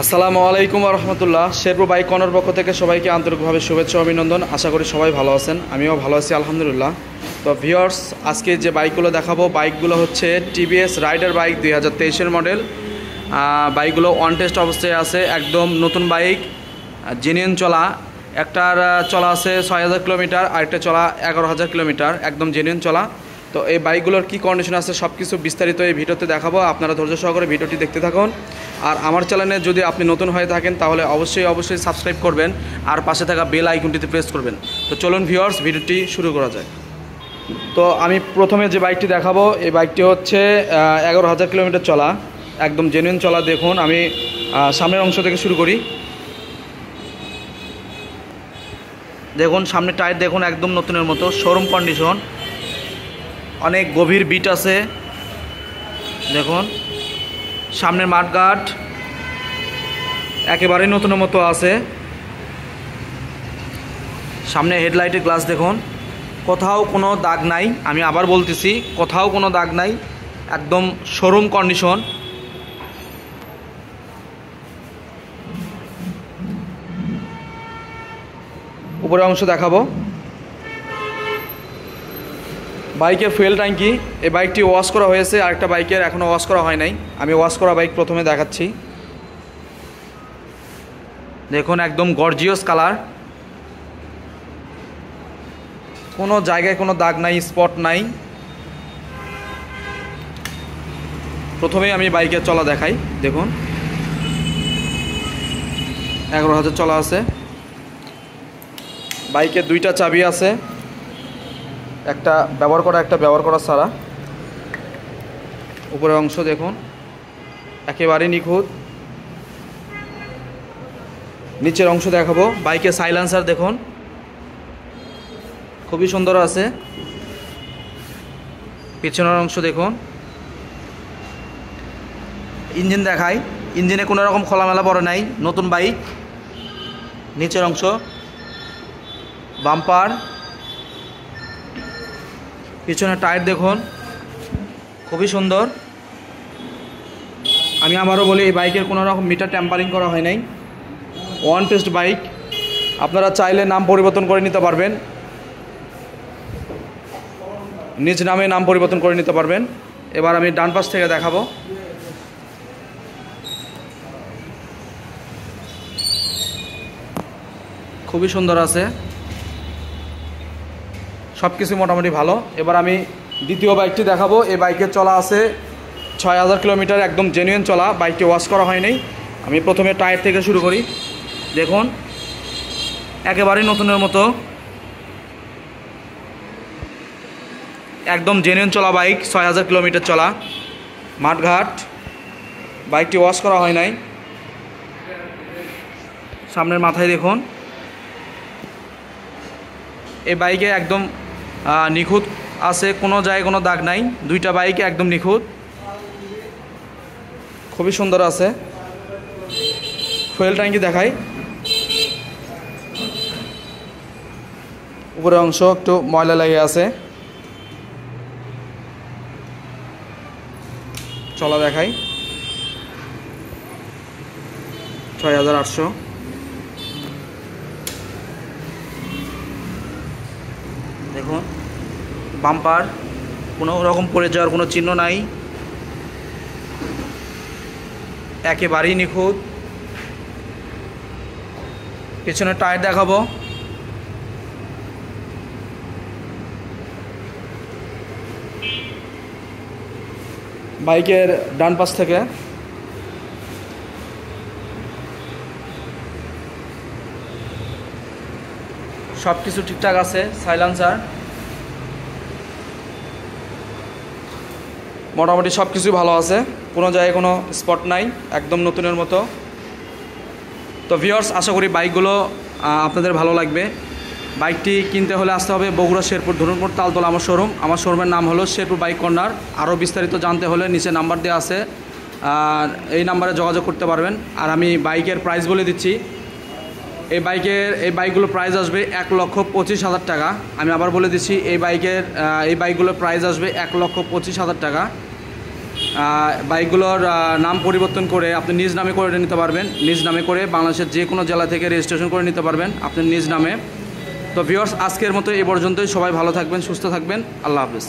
আসসালামু আলাইকুম রহমতুল্লাহ। Sherpur bike corner পক্ষ থেকে সবাইকে আন্তরিকভাবে শুভেচ্ছা অভিনন্দন। আশা করি সবাই ভালো আছেন, আমিও ভালো আছি আলহামদুলিল্লাহ। তো ভিউয়ার্স, আজকে যে বাইকগুলো দেখাবো বাইকগুলো হচ্ছে টিভিএস রাইডার বাইক 2023-এর মডেল। বাইকগুলো অন টেস্ট অবস্থায় আছে, একদম নতুন বাইক, জেনুইন চলা। একটার চলা আছে 6000 কিলোমিটার, আরেকটা চলা 11000 কিলোমিটার, একদম জেনুইন চলা। তো এই বাইকগুলোর কী কন্ডিশন আছে সব কিছু বিস্তারিত এই ভিডিওতে দেখাবো, আপনারা ধৈর্য সহকারে ভিডিওটি দেখতে থাকুন। আর আমার চ্যানেলে যদি আপনি নতুন হয়ে থাকেন তাহলে অবশ্যই সাবস্ক্রাইব করবেন আর পাশে থাকা বেল আইকনটিতে প্রেস করবেন। তো চলুন ভিউয়ার্স, ভিডিওটি শুরু করা যায়। তো আমি প্রথমে যে বাইকটি দেখাবো এই বাইকটি হচ্ছে 11000 কিলোমিটার চলা, একদম জেনুইন চলা। দেখুন, আমি সামনের অংশ থেকে শুরু করি। দেখুন সামনে টায়ার দেখুন, একদম নতুনের মতো, শোরুম কন্ডিশন, অনেক গভীর বিট আছে। দেখুন সামনের মাঠঘাট একেবারেই নতুনের মতো আছে। সামনে হেডলাইটের গ্লাস দেখুন, কোথাও কোনো দাগ নাই। আমি আবার বলতেছি, কোথাও কোনো দাগ নাই, একদম শোরুম কন্ডিশন। উপরের অংশ দেখাবো। বাইকের ফুয়েল ট্যাঙ্কি, এই বাইকটি ওয়াশ করা হয়েছে, আরেকটা বাইকের এখনও ওয়াশ করা হয় নাই। আমি ওয়াশ করা বাইক প্রথমে দেখাচ্ছি। দেখুন একদম গর্জিয়াস কালার, কোনো জায়গায় কোনো দাগ নাই, স্পট নাই। প্রথমেই আমি বাইকের চলা দেখাই। দেখুন 11000 চলা আছে। বাইকের দুইটা চাবি আছে, একটা ব্যবহার করা একটা ব্যবহার করা ছাড়া। উপরের অংশ দেখুন একেবারেই নিখুঁত। নিচের অংশ দেখাবো। বাইকের সাইলেন্সার দেখুন খুবই সুন্দর আছে। পিছনের অংশ দেখুন। ইঞ্জিন দেখাই, ইঞ্জিনে কোনো রকম খোলামেলা পড়ে নাই, নতুন বাইক। নিচের অংশ, বাম্পার, পিছনে টায়ার দেখুন খুবই সুন্দর। আমি আবারও বলি, এই বাইকের কোনো রকম মিটার ট্যাম্পারিং করা হয় নাই, ওয়ান টেস্ট বাইক। আপনারা চাইলে নাম পরিবর্তন করে নিতে পারবেন, নিজ নামে নাম পরিবর্তন করে নিতে পারবেন। এবার আমি ডান পাশ থেকে দেখাবো। খুবই সুন্দর আছে, সব কিছু মোটামুটি ভালো। এবার আমি দ্বিতীয় বাইকটি দেখাবো। এই বাইকের চলা আছে 6000 কিলোমিটার, একদম জেনুইন চলা। বাইকটি ওয়াশ করা হয়নি। আমি প্রথমে টায়ার থেকে শুরু করি। দেখুন একেবারেই নতুনের মতো, একদম জেনুইন চলা বাইক, 6000 কিলোমিটার চলা, মাঠঘাট। বাইকটি ওয়াশ করা হয় নাই। সামনের মাথায় দেখুন, এই বাইকে একদম নিখুঁত আছে, কোনো জায়গায় কোনো দাগ নাই। দুইটা বাইকে একদম নিখুঁত, খুবই সুন্দর আছে। ফুয়েল ট্যাঙ্কি দেখাই। উপরের অংশ একটু ময়লা লেগে আছে। চলা দেখাই 6800। দেখুন বাম্পার, কোনো রকম পড়ে যাওয়ার কোনো চিহ্ন নাই, একেবারেই নিখুঁত। পেছনে টায়ার দেখাবো। বাইকের ডান পাশ থেকে সব কিছু ঠিকঠাক আছে। সাইলেন্সার মোটামুটি সব কিছুই ভালো আছে, কোনো জায়গায় কোনো স্পট নাই, একদম নতুনের মতো। তো ভিউয়ার্স, আশা করি বাইকগুলো আপনাদের ভালো লাগবে। বাইকটি কিনতে হলে আসতে হবে বগুড়া শেরপুর ধরুনপুর তালতলা আমার শোরুম। আমার শোরুমের নাম হলো শেরপুর বাইক কর্নার। আরও বিস্তারিত জানতে হলে নিচে নাম্বার দেওয়া আছে, আর এই নাম্বারে যোগাযোগ করতে পারবেন। আর আমি বাইকের প্রাইস বলে দিচ্ছি। এই বাইকগুলোর প্রাইস আসবে 1,25,000 টাকা। আমি আবার বলে দিচ্ছি, এই বাইকগুলোর প্রাইস আসবে 1,25,000 টাকা। বাইকগুলোর নাম পরিবর্তন করে আপনি নিজ নামে করে নিতে পারবেন। নিজ নামে করে বাংলাদেশের যে কোনো জেলা থেকে রেজিস্ট্রেশন করে নিতে পারবেন আপনার নিজ নামে। তো ভিউয়ার্স, আজকের মতো এ পর্যন্তই। সবাই ভালো থাকবেন, সুস্থ থাকবেন। আল্লাহ হাফেজ।